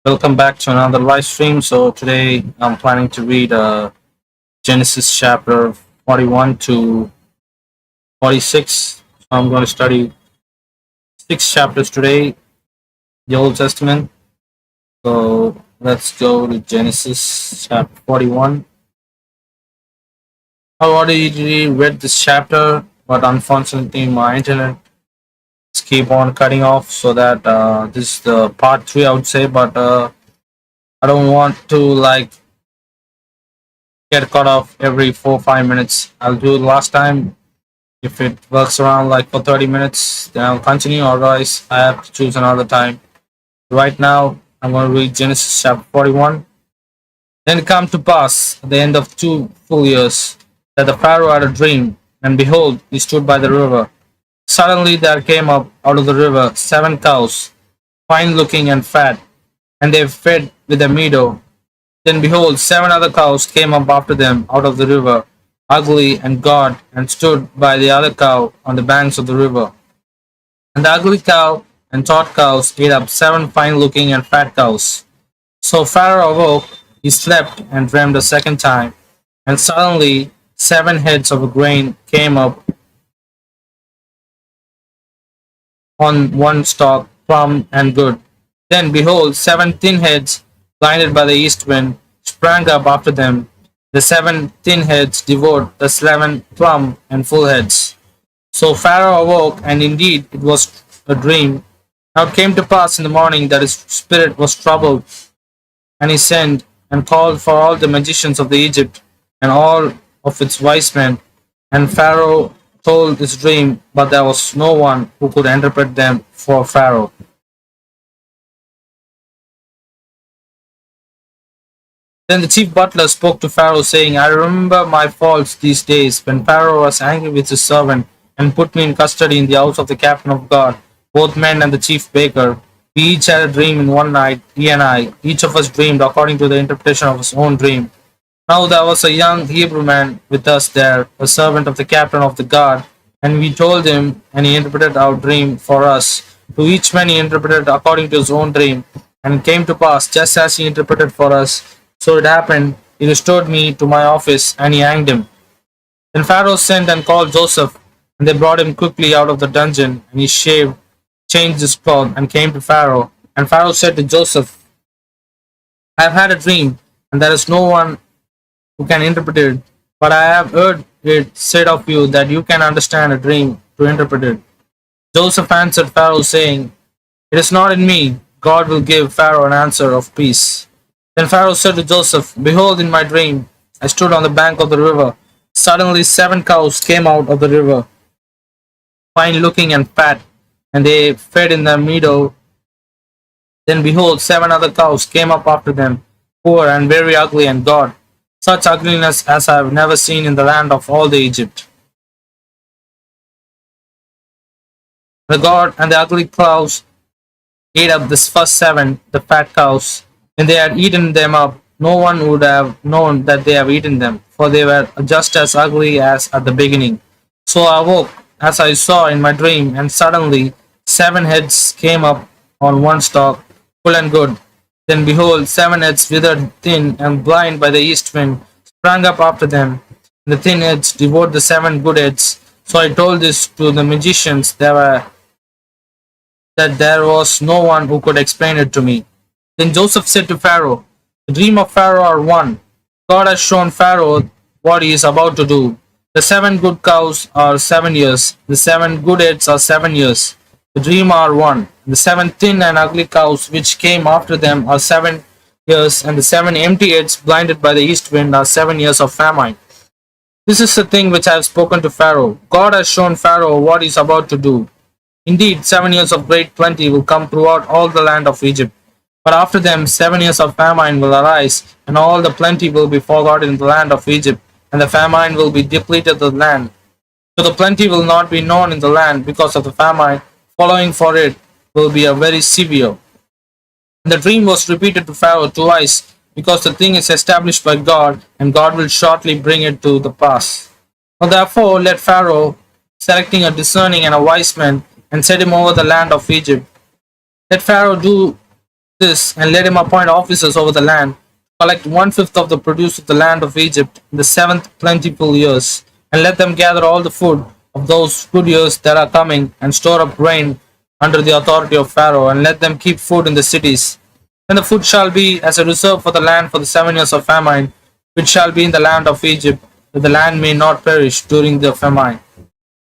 Welcome back to another live stream. So today I'm planning to read Genesis chapter 41 to 46. So I'm going to study 6 chapters today, the Old Testament. So let's go to Genesis chapter 41. I already read this chapter, but unfortunately my internet keep on cutting off. So that this is the part 3, I would say. But I don't want to get cut off every 4 or 5 minutes. I'll do it last time. If it works around for 30 minutes, then I'll continue. Otherwise, I have to choose another time. Right now, I'm going to read Genesis chapter 41. Then it came to pass at the end of 2 full years that the Pharaoh had a dream, and behold, he stood by the river. Suddenly there came up out of the river 7 cows, fine looking and fat, and they fed with a meadow. Then behold, 7 other cows came up after them out of the river, ugly and gaunt, and stood by the other cow on the banks of the river. And the ugly cow and taught cows ate up 7 fine-looking and fat cows. So Pharaoh awoke, he slept and dreamed a second time, and suddenly 7 heads of grain came up on one stalk, plump and good. Then behold, 7 thin heads, blinded by the east wind, sprang up after them. The 7 thin heads devoured the 7 plump and full heads. So Pharaoh awoke, and indeed it was a dream. Now it came to pass in the morning that his spirit was troubled, and he sent and called for all the magicians of the Egypt and all of its wise men. And Pharaoh told his dream, but there was no one who could interpret them for Pharaoh. Then the chief butler spoke to Pharaoh, saying, I remember my faults these days, when Pharaoh was angry with his servant, and put me in custody in the house of the captain of guard, both men and the chief baker. We each had a dream in one night, he and I. Each of us dreamed according to the interpretation of his own dream. Now there was a young Hebrew man with us there, a servant of the captain of the guard, and we told him, and he interpreted our dream for us. To each man he interpreted according to his own dream, and it came to pass just as he interpreted for us. So it happened, he restored me to my office, and he hanged him. Then Pharaoh sent and called Joseph, and they brought him quickly out of the dungeon, and he changed his clothes, and came to Pharaoh. And Pharaoh said to Joseph, I have had a dream, and there is no one who can interpret it, but I have heard it said of you that you can understand a dream to interpret it. Joseph answered Pharaoh, saying, It is not in me. God will give Pharaoh an answer of peace. Then Pharaoh said to Joseph, Behold, in my dream, I stood on the bank of the river. Suddenly 7 cows came out of the river, fine looking and fat, and they fed in the meadow. Then behold, 7 other cows came up after them, poor and very ugly and gaunt, such ugliness as I have never seen in the land of all the Egypt. The gaunt and the ugly cows ate up the first 7, the fat cows. When they had eaten them up, no one would have known that they have eaten them, for they were just as ugly as at the beginning. So I awoke, as I saw in my dream, and suddenly 7 heads came up on one stalk, full and good. Then behold, 7 heads withered, thin, and blind by the east wind, sprang up after them. And the thin heads devoured the 7 good heads. So I told this to the magicians that there was no one who could explain it to me. Then Joseph said to Pharaoh, The dream of Pharaoh are one. God has shown Pharaoh what he is about to do. The 7 good cows are 7 years. The 7 good heads are 7 years. The dream are one. The 7 thin and ugly cows which came after them are 7 years, and the 7 empty heads blinded by the east wind are 7 years of famine. This is the thing which I have spoken to Pharaoh. God has shown Pharaoh what he is about to do. Indeed, 7 years of great plenty will come throughout all the land of Egypt. But after them 7 years of famine will arise, and all the plenty will be forgotten in the land of Egypt, and the famine will be depleted the land. So the plenty will not be known in the land because of the famine following for it will be a very severe. And the dream was repeated to Pharaoh twice, because the thing is established by God, and God will shortly bring it to the pass. Now therefore let Pharaoh, selecting a discerning and a wise man, and set him over the land of Egypt. Let Pharaoh do this and let him appoint officers over the land, collect one-fifth of the produce of the land of Egypt in the seventh plentiful years, and let them gather all the food of those good years that are coming, and store up grain under the authority of Pharaoh, and let them keep food in the cities. And the food shall be as a reserve for the land for the 7 years of famine, which shall be in the land of Egypt, that the land may not perish during the famine.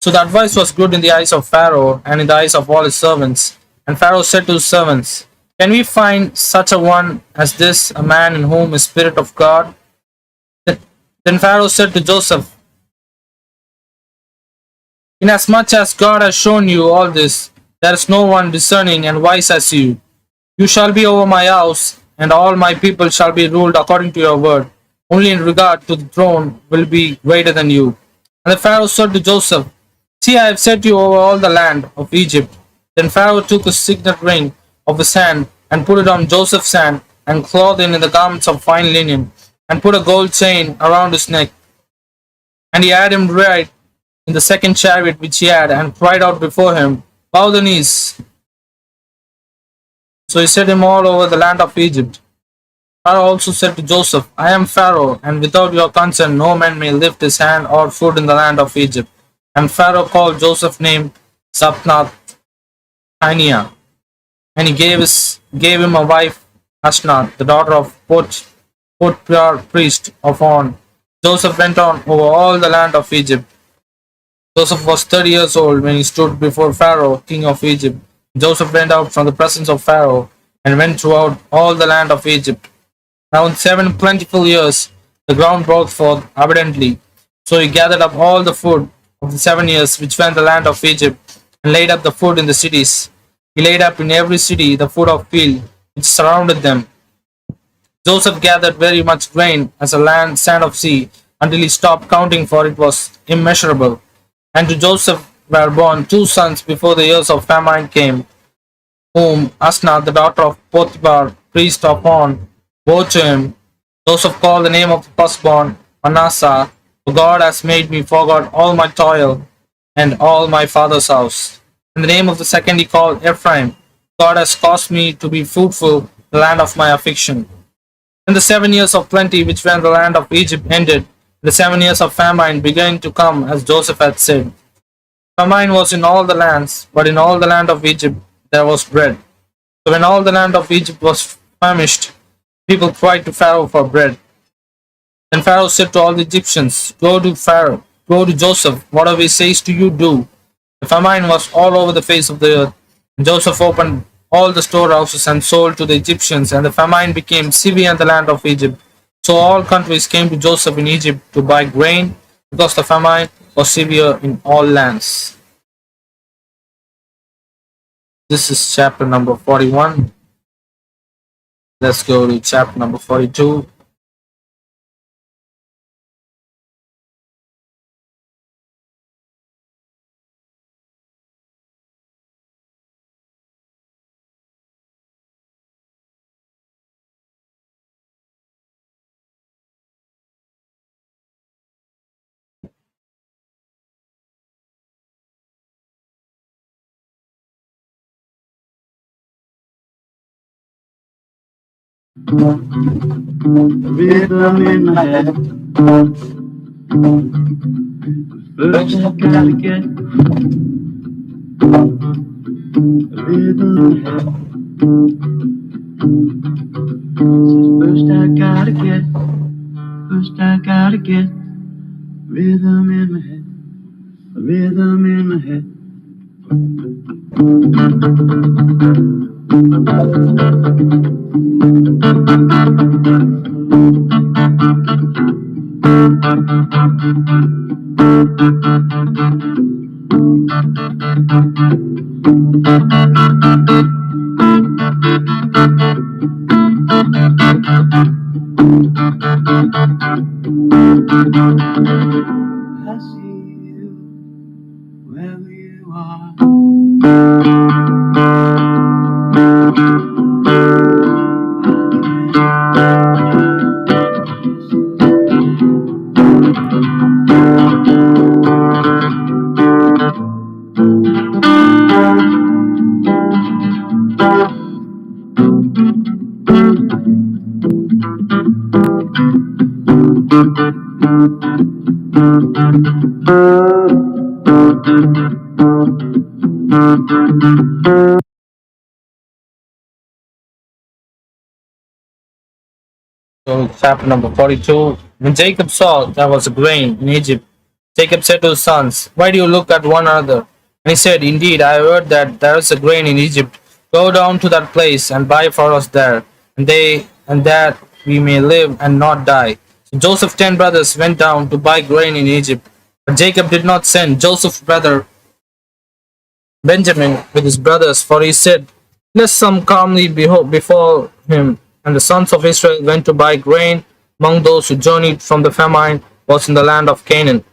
So the advice was good in the eyes of Pharaoh and in the eyes of all his servants. And Pharaoh said to his servants, can we find such a one as this, a man in whom is Spirit of God? Then Pharaoh said to Joseph, inasmuch as God has shown you all this, there is no one discerning and wise as you. You shall be over my house, and all my people shall be ruled according to your word. Only in regard to the throne will be greater than you. And the Pharaoh said to Joseph, see, I have set you over all the land of Egypt. Then Pharaoh took a signet ring of his hand and put it on Joseph's hand, and clothed him in the garments of fine linen, and put a gold chain around his neck. And he had him ride in the second chariot which he had, and cried out before him, bow the knees. So he set him all over the land of Egypt. Pharaoh also said to Joseph, I am Pharaoh, and without your consent no man may lift his hand or foot in the land of Egypt. And Pharaoh called Joseph's name Zapnath Paneah, and he gave him a wife, Ashnath, the daughter of Potipharah, priest of On. Joseph went on over all the land of Egypt. Joseph was 30 years old when he stood before Pharaoh, king of Egypt. Joseph went out from the presence of Pharaoh and went throughout all the land of Egypt. Now in 7 plentiful years the ground brought forth abundantly. So he gathered up all the food of the 7 years which were in the land of Egypt, and laid up the food in the cities. He laid up in every city the food of field which surrounded them. Joseph gathered very much grain as a sand of sea, until he stopped counting, for it was immeasurable. And to Joseph were born 2 sons before the years of famine came, whom Asnath, the daughter of Potiphar, priest of On, bore to him. Joseph called the name of the firstborn Manasseh, for God has made me forget all my toil and all my father's house. And the name of the second he called Ephraim, God has caused me to be fruitful in the land of my affliction. When the 7 years of plenty which were in the land of Egypt ended, the 7 years of famine began to come, as Joseph had said. Famine was in all the lands, but in all the land of Egypt there was bread. So when all the land of Egypt was famished, people cried to Pharaoh for bread. Then Pharaoh said to all the Egyptians, go to Joseph, whatever he says to you, do. The famine was all over the face of the earth. And Joseph opened all the storehouses and sold to the Egyptians, and the famine became severe in the land of Egypt. So all countries came to Joseph in Egypt to buy grain, because the famine was severe in all lands. This is chapter number 41. Let's go to chapter number 42. Rhythm in my head. First I gotta get rhythm in my head. First I gotta get rhythm in my head. Rhythm in my head. I see you wherever you are. So, chapter number 42. When Jacob saw there was a grain in Egypt, Jacob said to his sons, why do you look at one another? And he said, indeed, I heard that there is a grain in Egypt. Go down to that place and buy for us there, and that we may live and not die. So Joseph's 10 brothers went down to buy grain in Egypt. But Jacob did not send Joseph's brother Benjamin with his brothers, for he said, lest some calmly befall him. And the sons of Israel went to buy grain among those who journeyed from the famine was in the land of Canaan.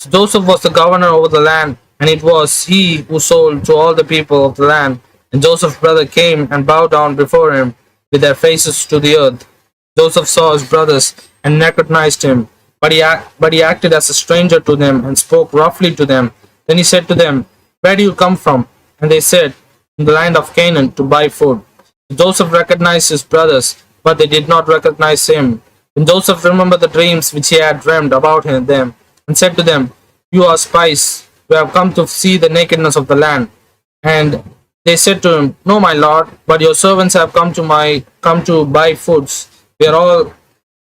So Joseph was the governor over the land, and it was he who sold to all the people of the land. And Joseph's brother came and bowed down before him with their faces to the earth. Joseph saw his brothers and recognized him, but he acted as a stranger to them and spoke roughly to them. Then he said to them, where do you come from? And they said, from the land of Canaan to buy food. Joseph recognized his brothers, but they did not recognize him. Then Joseph remembered the dreams which he had dreamed about them, and said to them, you are spies, we have come to see the nakedness of the land. And they said to him, no, my lord, but your servants have come to buy foods. We are all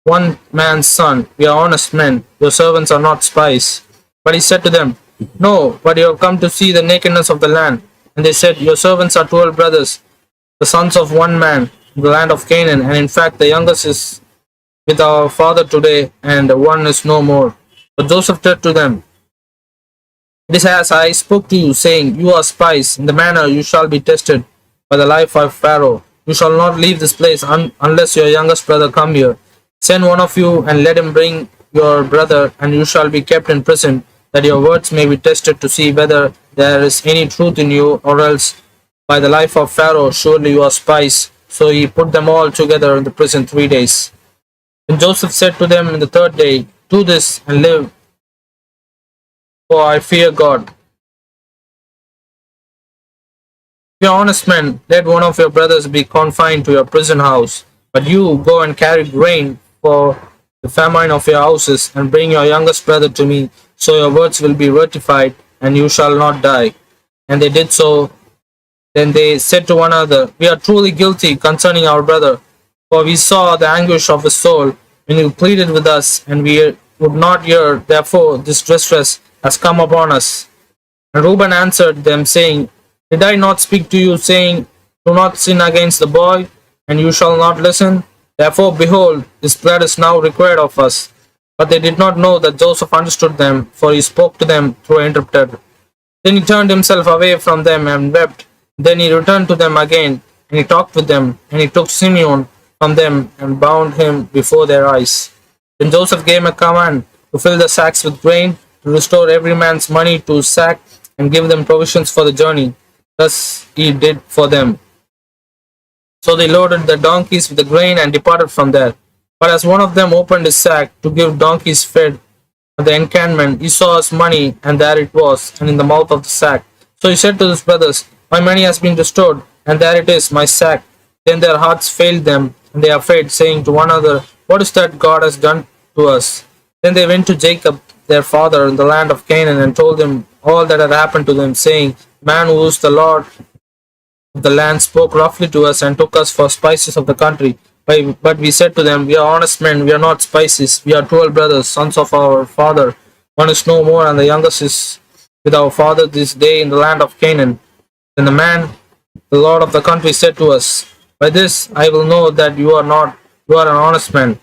one man's son. We are honest men. Your servants are not spies. But he said to them, no, but you have come to see the nakedness of the land. And they said, your servants are 12 brothers, the sons of one man, in the land of Canaan, and in fact the youngest is with our father today, and one is no more. But Joseph said to them, it is as I spoke to you, saying, you are spies. In the manner you shall be tested by the life of Pharaoh. You shall not leave this place unless your youngest brother come here. Send one of you and let him bring your brother, and you shall be kept in prison, that your words may be tested to see whether there is any truth in you, or else by the life of Pharaoh, surely you are spies. So he put them all together in the prison 3 days. And Joseph said to them in the third day, do this and live, for I fear God. If you are honest men, let one of your brothers be confined to your prison house, but you go and carry grain for the famine of your houses, and bring your youngest brother to me, so your words will be ratified, and you shall not die. And they did so. Then they said to one another, we are truly guilty concerning our brother, for we saw the anguish of his soul when he pleaded with us, and we would not hear. Therefore this distress has come upon us. And Reuben answered them, saying, did I not speak to you, saying, do not sin against the boy, and you shall not listen? Therefore, behold, his blood is now required of us. But they did not know that Joseph understood them, for he spoke to them through an interpreter. Then he turned himself away from them and wept. Then he returned to them again, and he talked with them, and he took Simeon from them and bound him before their eyes. Then Joseph gave a command to fill the sacks with grain, to restore every man's money to his sack, and give them provisions for the journey. Thus he did for them. So they loaded the donkeys with the grain and departed from there. But as one of them opened his sack to give donkeys fed at the encampment, he saw his money, and there it was, and in the mouth of the sack. So he said to his brothers, my money has been restored, and there it is, my sack. Then their hearts failed them, and they are afraid, saying to one another, what is that God has done to us? Then they went to Jacob, their father, in the land of Canaan, and told him all that had happened to them, saying, man who is the Lord of the land spoke roughly to us, and took us for spices of the country. But we said to them, we are honest men, we are not spices. We are 12 brothers, sons of our father. One is no more, and the youngest is with our father this day in the land of Canaan. Then the man, the lord of the country, said to us, by this I will know that you are an honest man.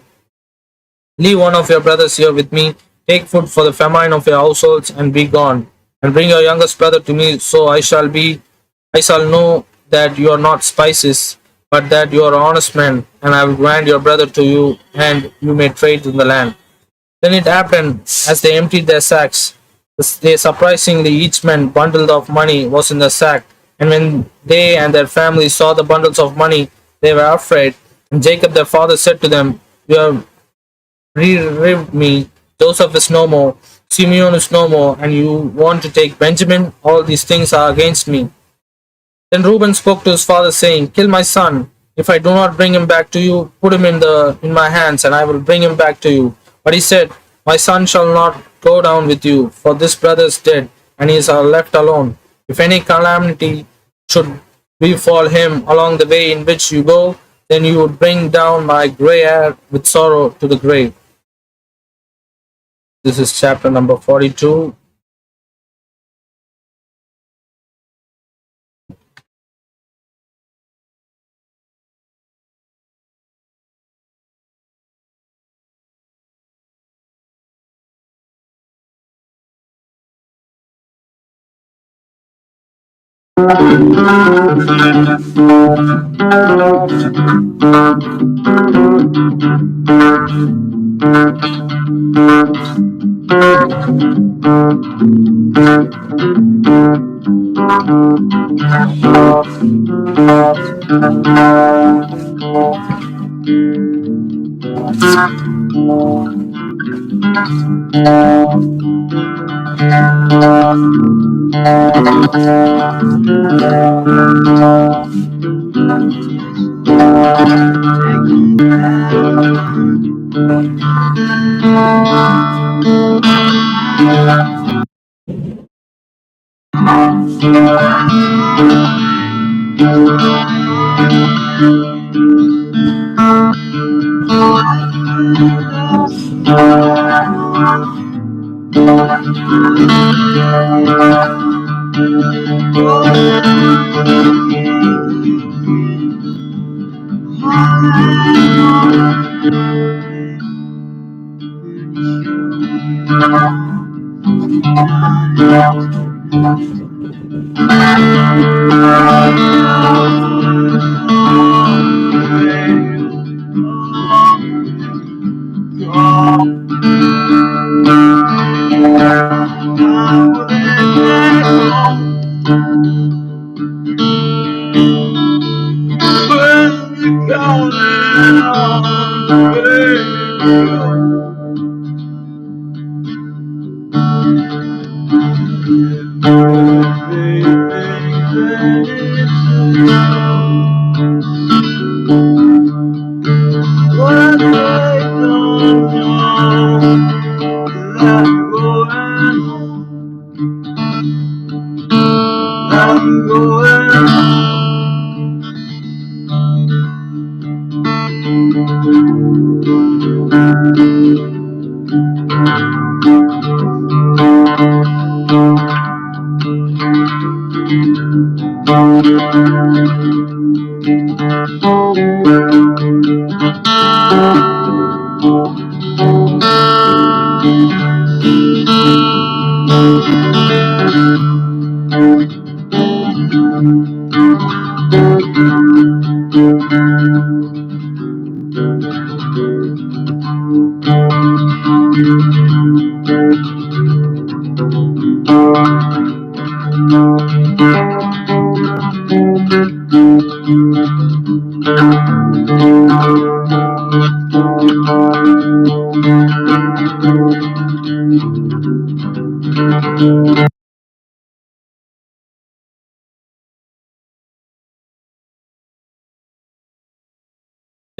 Leave one of your brothers here with me, take food for the famine of your households, and be gone. And bring your youngest brother to me, so I shall know that you are not spices, but that you are honest men, and I will grant your brother to you, and you may trade in the land. Then it happened, as they emptied their sacks, they surprisingly each man bundle of money was in the sack. And when they and their families saw the bundles of money, they were afraid. And Jacob their father said to them, you have bereaved me. Joseph is no more, Simeon is no more, and you want to take Benjamin? All these things are against me. Then Reuben spoke to his father, saying, kill my son. If I do not bring him back to you, put him in my hands, and I will bring him back to you. But he said, my son shall not go down with you, for this brother is dead, and he is left alone. If any calamity should befall him along the way in which you go, then you would bring down my gray hair with sorrow to the grave. This is chapter number 42.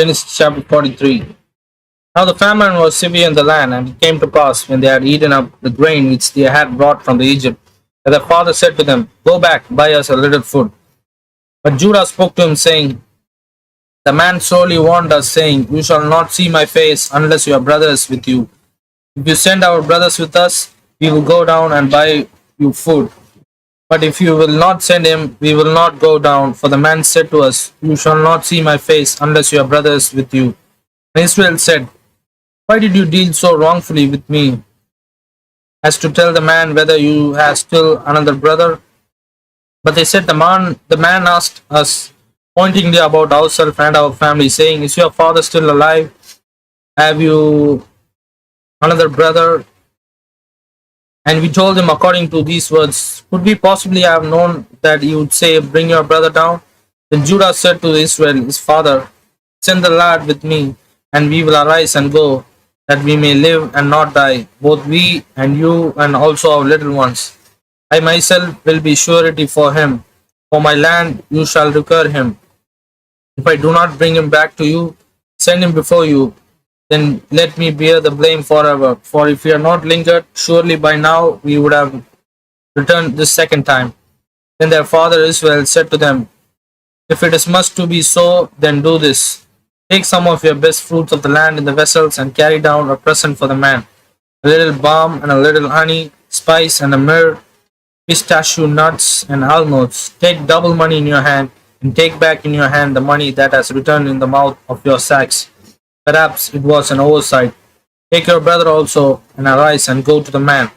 Genesis chapter 43. Now the famine was severe in the land, and it came to pass, when they had eaten up the grain which they had brought from Egypt, that their father said to them, Go back, buy us a little food. But Judah spoke to him, saying, The man sorely warned us, saying, You shall not see my face unless your brother is with you. If you send our brothers with us, we will go down and buy you food. But if you will not send him, we will not go down. For the man said to us, You shall not see my face unless your brother is with you. And Israel said, Why did you deal so wrongfully with me, as to tell the man whether you have still another brother? But they said, The man asked us pointingly about ourselves and our family, saying, Is your father still alive? Have you another brother? And we told him according to these words, Could we possibly have known that he would say, Bring your brother down? Then Judah said to Israel, his father, Send the lad with me, and we will arise and go, that we may live and not die, both we and you and also our little ones. I myself will be surety for him. For my land you shall recur him. If I do not bring him back to you, send him before you, then let me bear the blame forever. For if we are not lingered, surely by now we would have returned this second time. Then their father Israel said to them, if it is must to be so, then do this. Take some of your best fruits of the land in the vessels and carry down a present for the man, a little balm and a little honey, spice and a myrrh, pistachio nuts and almonds. Take double money in your hand, and take back in your hand the money that has returned in the mouth of your sacks. Perhaps it was an oversight. Take your brother also, and arise and go to the man.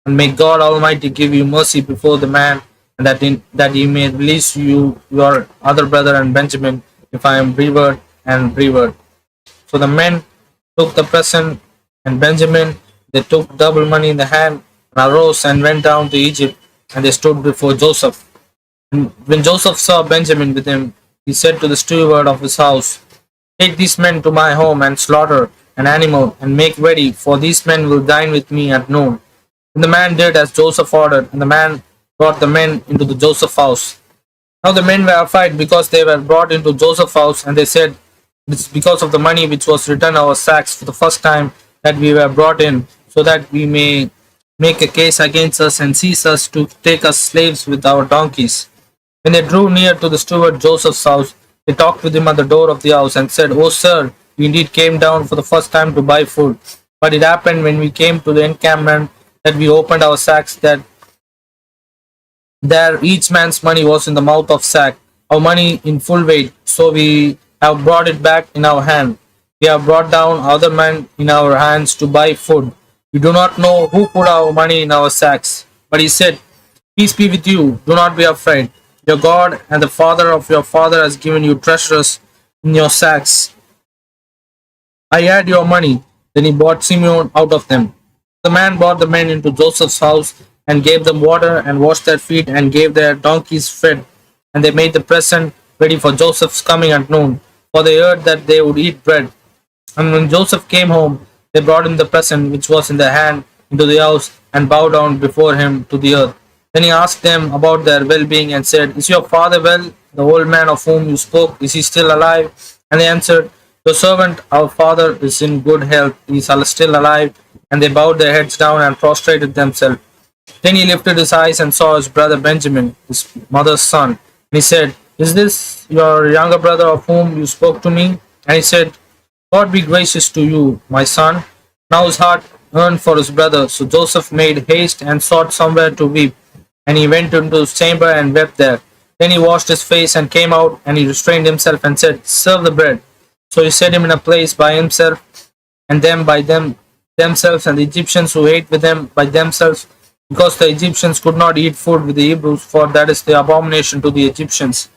And may God Almighty give you mercy before the man, and that he may release you, your other brother and Benjamin, if I am revered and revered. So the men took the present, and Benjamin, they took double money in the hand, and arose and went down to Egypt, and they stood before Joseph. And when Joseph saw Benjamin with him, he said to the steward of his house, take these men to my home and slaughter an animal and make ready, for these men will dine with me at noon. And the man did as Joseph ordered, and the man brought the men into the Joseph house. Now the men were afraid because they were brought into Joseph's house, and they said, it is because of the money which was returned our sacks for the first time that we were brought in, so that we may make a case against us and seize us to take us slaves with our donkeys. When they drew near to the steward Joseph's house, they talked with him at the door of the house and said, oh, sir, we indeed came down for the first time to buy food. But it happened when we came to the encampment that we opened our sacks, that there each man's money was in the mouth of sack, our money in full weight. So we have brought it back in our hand. We have brought down other men in our hands to buy food. We do not know who put our money in our sacks. But he said, peace be with you, do not be afraid. Your God and the Father of your father has given you treasures in your sacks. I had your money. Then he bought Simeon out of them. The man brought the men into Joseph's house and gave them water and washed their feet and gave their donkeys fed. And they made the present ready for Joseph's coming at noon, for they heard that they would eat bread. And when Joseph came home, they brought him the present which was in their hand into the house and bowed down before him to the earth. Then he asked them about their well-being and said, is your father well? The old man of whom you spoke, is he still alive? And they answered, your servant, our father, is in good health. He is still alive. And they bowed their heads down and prostrated themselves. Then he lifted his eyes and saw his brother Benjamin, his mother's son. And he said, is this your younger brother of whom you spoke to me? And he said, God be gracious to you, my son. Now his heart yearned for his brother. So Joseph made haste and sought somewhere to weep. And he went into his chamber and wept there. Then he washed his face and came out, and he restrained himself and said, serve the bread. So he set him in a place by himself, and them by themselves, and the Egyptians who ate with them by themselves, because the Egyptians could not eat food with the Hebrews, for that is the abomination to the Egyptians.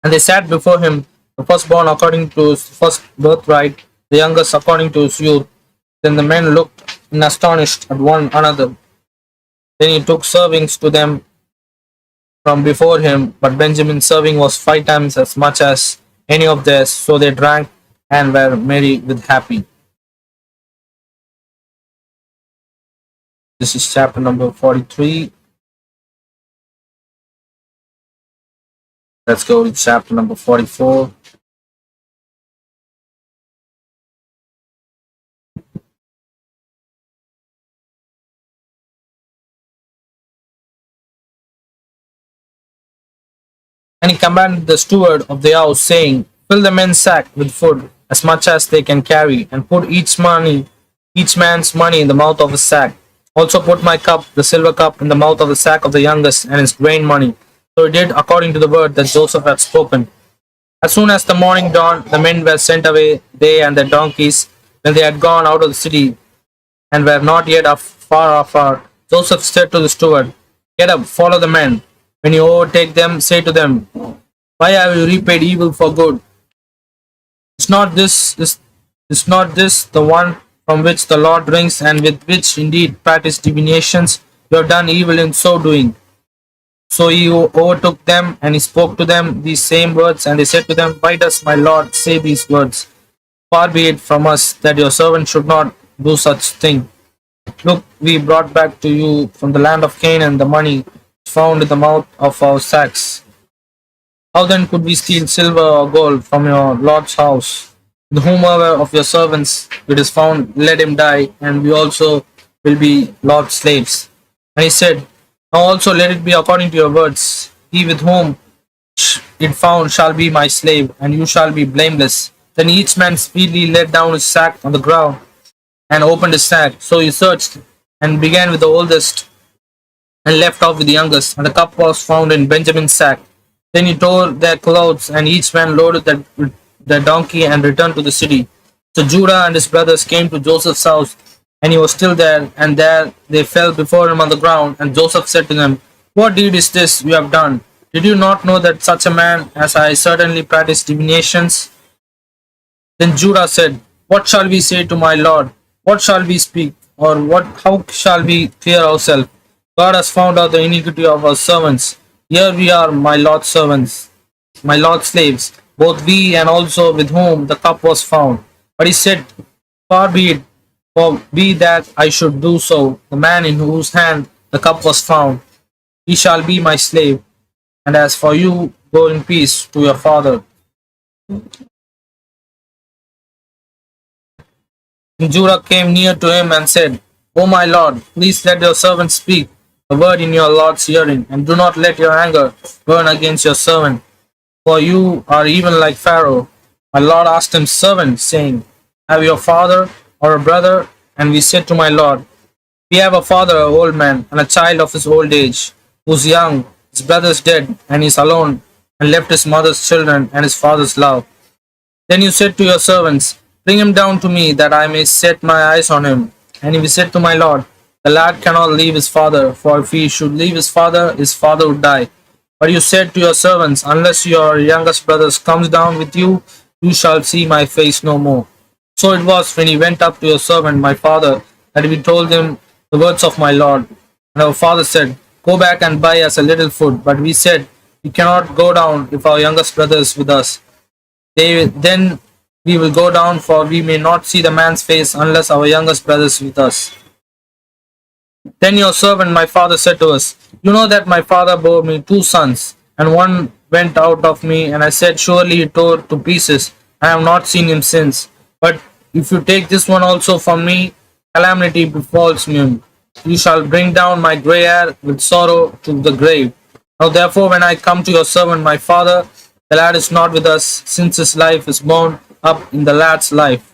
And they sat before him, the firstborn according to his first birthright, the youngest according to his youth. Then the men looked in astonished at one another. Then he took servings to them from before him, but Benjamin's serving was 5 times as much as any of theirs, so they drank and were merry with happy. This is chapter number 43. Let's go to chapter number 44. And he commanded the steward of the house, saying, fill the men's sack with food, as much as they can carry, and put each man's money in the mouth of his sack. Also put my cup, the silver cup, in the mouth of the sack of the youngest, and his grain money. So he did according to the word that Joseph had spoken. As soon as the morning dawned, the men were sent away, they and their donkeys. When they had gone out of the city, and were not yet far, Joseph said to the steward, get up, follow the men. When you overtake them, say to them, why have you repaid evil for good? Is not this the one from which the Lord drinks, and with which indeed practice divinations? You have done evil in so doing. So he overtook them, and he spoke to them these same words, and they said to them, why does my Lord say these words? Far be it from us that your servant should not do such thing. Look, we brought back to you from the land of Canaan the money found in the mouth of our sacks. How then could we steal silver or gold from your Lord's house? With whomever of your servants it is found, let him die, and we also will be Lord's slaves. And he said, Now also let it be according to your words. He with whom it found shall be my slave, and you shall be blameless. Then each man speedily laid down his sack on the ground and opened his sack. So he searched and began with the oldest and left off with the youngest, and the cup was found in Benjamin's sack. Then he tore their clothes, and each man loaded the donkey and returned to the city. So Judah and his brothers came to Joseph's house, and he was still there, and there they fell before him on the ground. And Joseph said to them, "What deed is this you have done? Did you not know that such a man as I certainly practiced divinations?" Then Judah said, "What shall we say to my Lord? What shall we speak? Or how shall we clear ourselves? God has found out the iniquity of our servants. Here we are, my Lord's servants, my Lord's slaves, both we and also with whom the cup was found." But he said, "Far be it for me that I should do so. The man in whose hand the cup was found, he shall be my slave. And as for you, go in peace to your father." And Judah came near to him and said, "O my lord, please let your servant speak the word in your lord's hearing, and do not let your anger burn against your servant, for you are even like Pharaoh." My lord asked him servant, saying, "Have you a father or a brother?" And we said to my lord, "We have a father, an old man, and a child of his old age, who's young. His brother is dead, and he is alone, and left his mother's children and his father's love." Then you said to your servants, "Bring him down to me, that I may set my eyes on him." And we said to my lord, "The lad cannot leave his father, for if he should leave his father would die." But you said to your servants, "Unless your youngest brother comes down with you, you shall see my face no more." So it was when he went up to your servant, my father, that we told him the words of my lord. And our father said, "Go back and buy us a little food." But we said, "We cannot go down if our youngest brother is with us. Then we will go down, for we may not see the man's face unless our youngest brother is with us." Then your servant, my father, said to us, "You know that my father bore me 2 sons, and one went out of me, and I said, Surely he tore to pieces. I have not seen him since. But if you take this one also from me, calamity befalls me. You shall bring down my gray hair with sorrow to the grave. Now therefore, when I come to your servant, my father, the lad is not with us, since his life is bound up in the lad's life.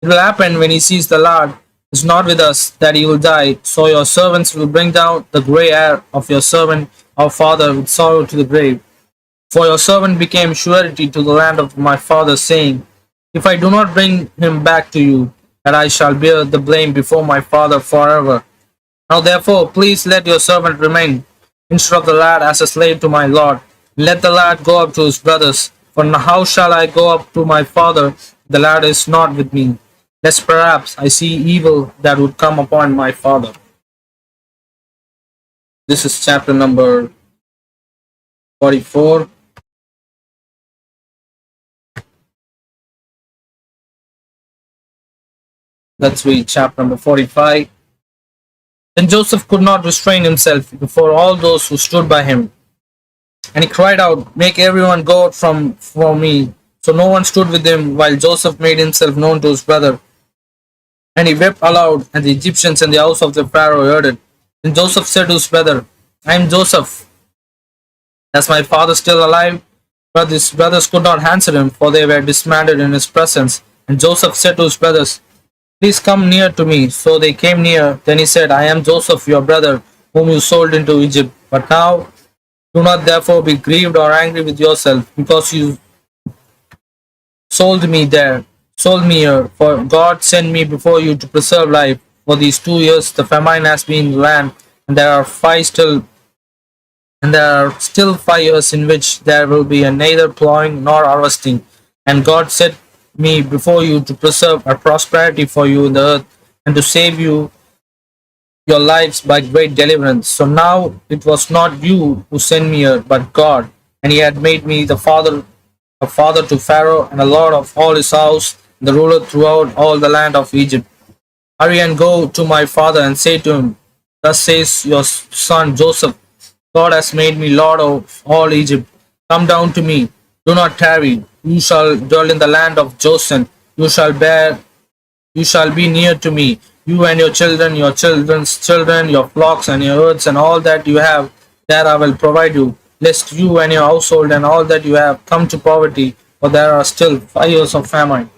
It will happen when he sees the lad is not with us, that he will die. So your servants will bring down the gray hair of your servant, our father, with sorrow to the grave. For your servant became surety to the land of my father, saying, If I do not bring him back to you, that I shall bear the blame before my father forever. Now therefore, please let your servant remain instead of the lad as a slave to my lord. Let the lad go up to his brothers. For how shall I go up to my father? The lad is not with me. Lest perhaps I see evil that would come upon my father." This is chapter number 44. Let's read chapter number 45. Then Joseph could not restrain himself before all those who stood by him. And he cried out, "Make everyone go out for me." So no one stood with him, while Joseph made himself known to his brother. And he wept aloud, and the Egyptians and the house of the Pharaoh heard it. Then Joseph said to his brother, "I am Joseph. Is my father still alive?" But his brothers could not answer him, for they were dismayed in his presence. And Joseph said to his brothers, "Please come near to me." So they came near. Then he said, "I am Joseph, your brother, whom you sold into Egypt. But now do not therefore be grieved or angry with yourself, because you sold me here. For God sent me before you to preserve life. For these 2 years the famine has been in the land, and there are still 5 years in which there will be neither plowing nor harvesting. And God set me before you to preserve a prosperity for you in the earth, and to save you your lives by great deliverance. So now it was not you who sent me here, but God, and he had made me a father to Pharaoh, and a lord of all his house, and the ruler throughout all the land of Egypt. Hurry and go to my father and say to him, Thus says your son Joseph, God has made me lord of all Egypt. Come down to me, do not tarry. You shall dwell in the land of Goshen. You shall be near to me, you and your children, your children's children, your flocks and your herds, and all that you have, that I will provide you, lest you and your household and all that you have come to poverty, for there are still 5 years of famine.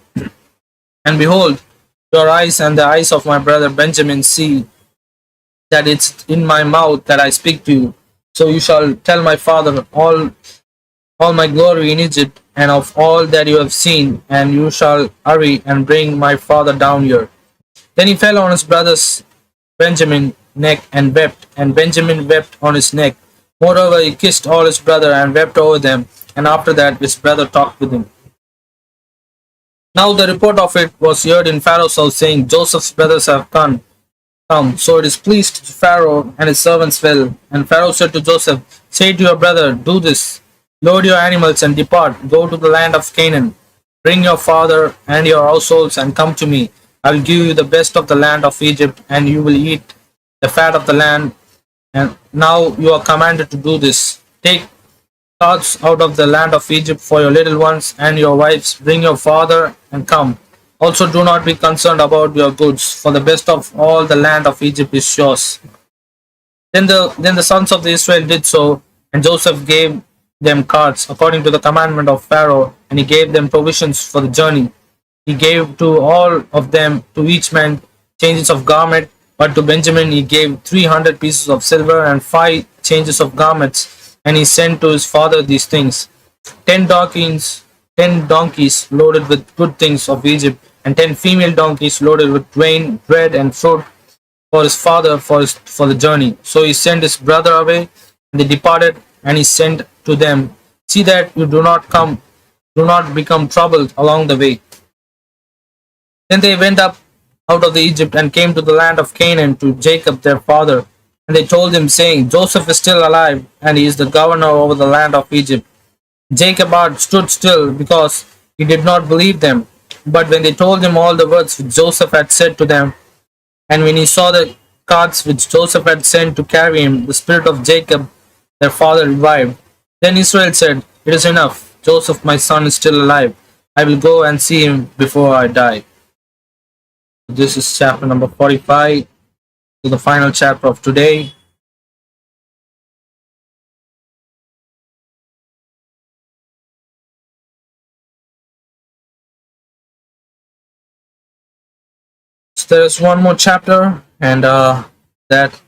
And behold, your eyes and the eyes of my brother Benjamin see that it's in my mouth that I speak to you. So you shall tell my father all my glory in Egypt, and of all that you have seen, and you shall hurry and bring my father down here. Then he fell on his brother's Benjamin's neck and wept, and Benjamin wept on his neck. Moreover, he kissed all his brother and wept over them, and after that his brother talked with him. Now the report of it was heard in Pharaoh's house, saying, Joseph's brothers have come. So it is pleased to Pharaoh and his servants well. And Pharaoh said to Joseph, say to your brother, do this, load your animals and depart, go to the land of Canaan. Bring your father and your households and come to me. I will give you the best of the land of Egypt, and you will eat the fat of the land. And now you are commanded to do this. Take carts out of the land of Egypt for your little ones and your wives. Bring your father and come. Also do not be concerned about your goods, for the best of all the land of Egypt is yours. Then the sons of Israel did so, and Joseph gave them carts according to the commandment of Pharaoh, and he gave them provisions for the journey. He gave to all of them, to each man, changes of garment, but to Benjamin he gave 300 pieces of silver and 5 changes of garments, and he sent to his father these things: 10 donkeys loaded with good things of Egypt, and 10 female donkeys loaded with grain, bread, and fruit for his father for the journey. So he sent his brother away, and they departed, and he sent to them, see that you do not become troubled along the way. Then they went up out of the Egypt and came to the land of Canaan to Jacob their father. And they told him, saying, Joseph is still alive, and he is the governor over the land of Egypt. Jacob stood still, because he did not believe them. But when they told him all the words which Joseph had said to them, and when he saw the carts which Joseph had sent to carry him, the spirit of Jacob their father revived. Then Israel said, it is enough. Joseph my son is still alive. I will go and see him before I die. This is chapter number 45, to the final chapter of today. So there is one more chapter, and that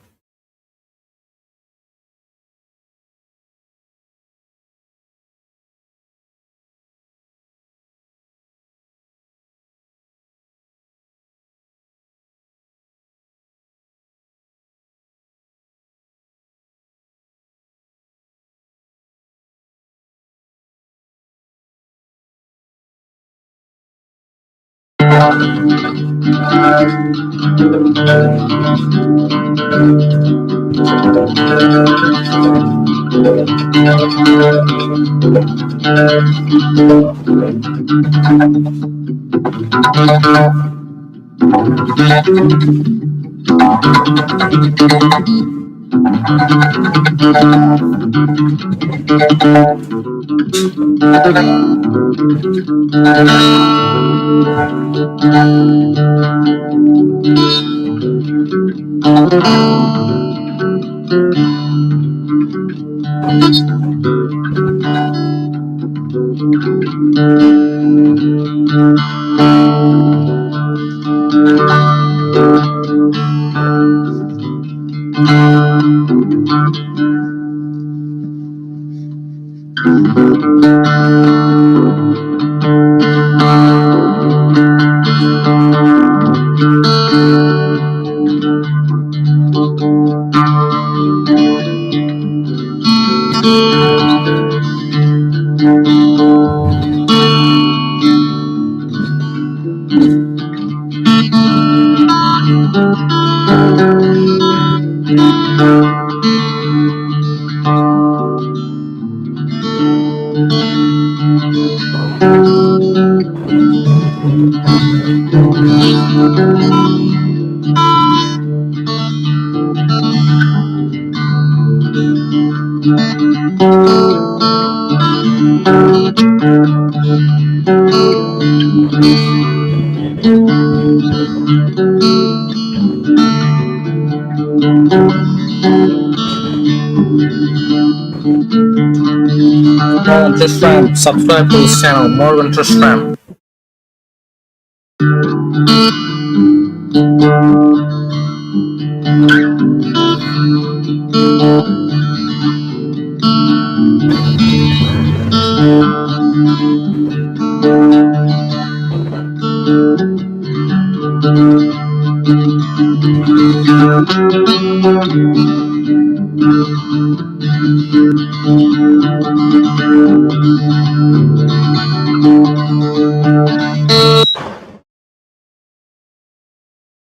Morgan Tristram, subscribe to this channel, Morgan Tristram.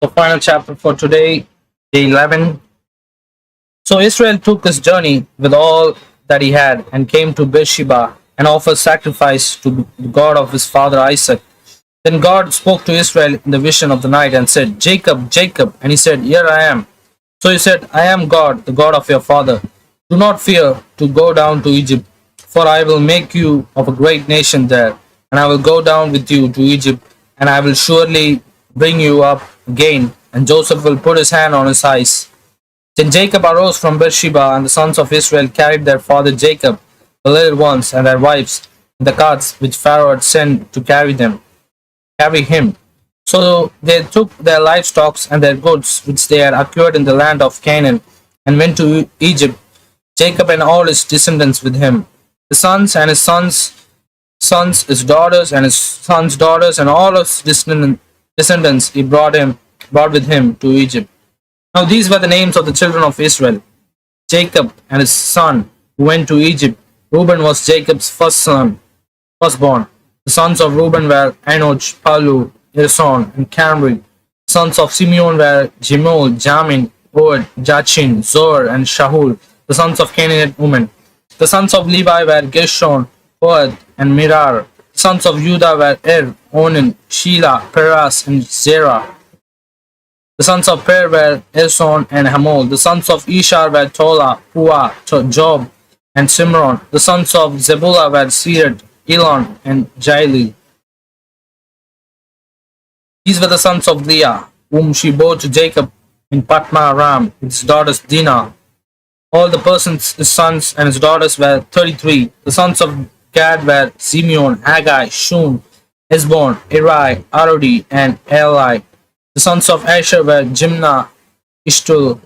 The final chapter for today, day 11. So Israel took his journey with all that he had and came to Beersheba and offered sacrifice to the God of his father Isaac. Then God spoke to Israel in the vision of the night and said, Jacob, Jacob. And he said, Here I am. So he said, I am God, the God of your father. Do not fear to go down to Egypt, for I will make you of a great nation there, and I will go down with you to Egypt, and I will surely bring you up again. And Joseph will put his hand on his eyes. Then Jacob arose from Beersheba, and the sons of Israel carried their father Jacob, the little ones, and their wives, in the carts which Pharaoh had sent to carry him. So they took their livestock and their goods which they had acquired in the land of Canaan, and went to Egypt, Jacob and all his descendants with him, his sons and his sons, his daughters and his sons' daughters, and all his descendants he brought with him to Egypt. Now these were the names of the children of Israel: Jacob and his son who went to Egypt. Reuben was Jacob's firstborn. The sons of Reuben were Enoch, Palu, Erson, and Camri. The sons of Simeon were Jemuel, Jamin, Od, Jachin, Zor, and Shahul, the sons of Canaanite women. The sons of Levi were Gershon, Kohath, and Merari. The sons of Judah were Er, Onan, Shelah, Perez, and Zerah. The sons of Per were Elson and Hamol. The sons of Ishar were Tola, Pua, Job, and Simron. The sons of Zebullah were Sered, Elon, and Jaili. These were the sons of Leah, whom she bore to Jacob in Patma Aram, with his daughters Dinah. All the persons, his sons and his daughters were 33. The sons of Gad were Simeon, Haggai, Shun, Esbon, Eri, Arodi, and Eli. The sons of Asher were Jimnah, Ishtul,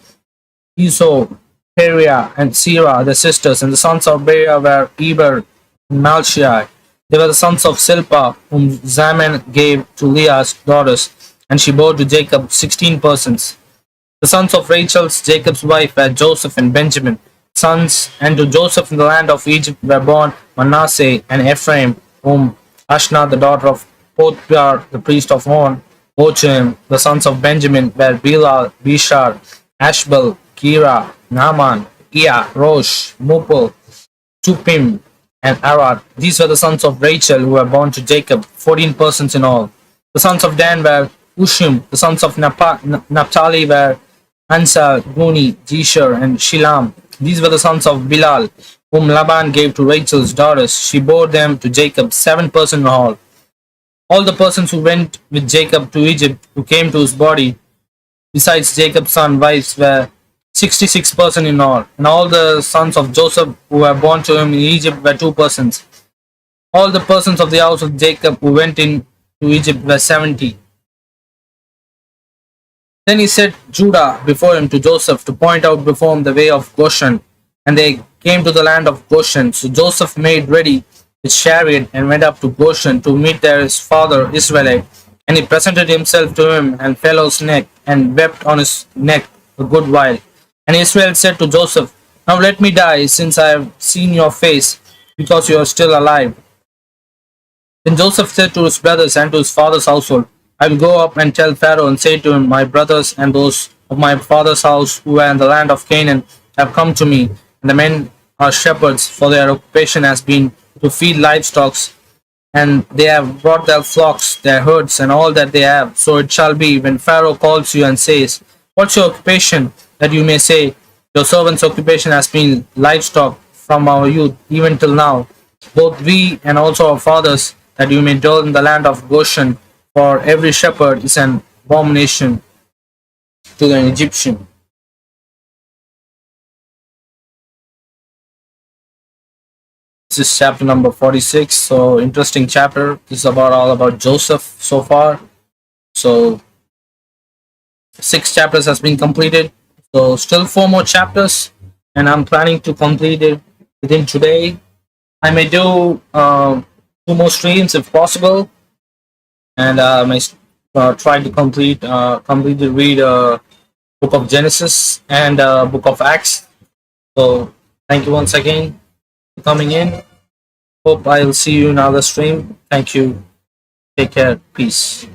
Iso, Periah, and Serah, their sisters. And the sons of Beriah were Eber and Malchai. They were the sons of Silpah, whom Zaman gave to Leah's daughters, and she bore to Jacob 16 persons. The sons of Rachel, Jacob's wife, were Joseph and Benjamin. Sons, and to Joseph in the land of Egypt were born Manasseh and Ephraim, whom Ashna, the daughter of Potiphar, the priest of On, bore to him. The sons of Benjamin were Bilal, Bishar, Ashbel, Kira, Naaman, Ia, Rosh, Mupul, Tupim, and Arad. These were the sons of Rachel who were born to Jacob, 14 persons in all. The sons of Dan were Ushim. The sons of Naphtali were Ansal, Guni, Jeshur, and Shilam. These were the sons of Bilal, whom Laban gave to Rachel's daughters. She bore them to Jacob, 7 persons in all. All the persons who went with Jacob to Egypt, who came to his body, besides Jacob's son, wives, were 66 persons in all. And all the sons of Joseph who were born to him in Egypt were 2 persons. All the persons of the house of Jacob who went in to Egypt were 70. Then he set Judah before him to Joseph to point out before him the way of Goshen. And they came to the land of Goshen. So Joseph made ready his chariot and went up to Goshen to meet there his father Israelite. And he presented himself to him and fell on his neck and wept on his neck a good while. And Israel said to Joseph, Now let me die, since I have seen your face, because you are still alive. Then Joseph said to his brothers and to his father's household, I will go up and tell Pharaoh and say to him, My brothers and those of my father's house who are in the land of Canaan have come to me, and the men are shepherds, for their occupation has been to feed livestock, and they have brought their flocks, their herds, and all that they have. So it shall be, when Pharaoh calls you and says, What's your occupation? That you may say, Your servant's occupation has been livestock from our youth, even till now, both we and also our fathers, that you may dwell in the land of Goshen, for every shepherd is an abomination to an Egyptian. This is chapter number 46. So interesting chapter. This is all about Joseph so far. So 6 chapters has been completed. So still 4 more chapters, and I'm planning to complete it within today. I may do 2 more streams if possible, and I may try to completely read Book of Genesis and Book of Acts. So thank you once again for coming in. Hope I'll see you in another stream. Thank you. Take care. Peace.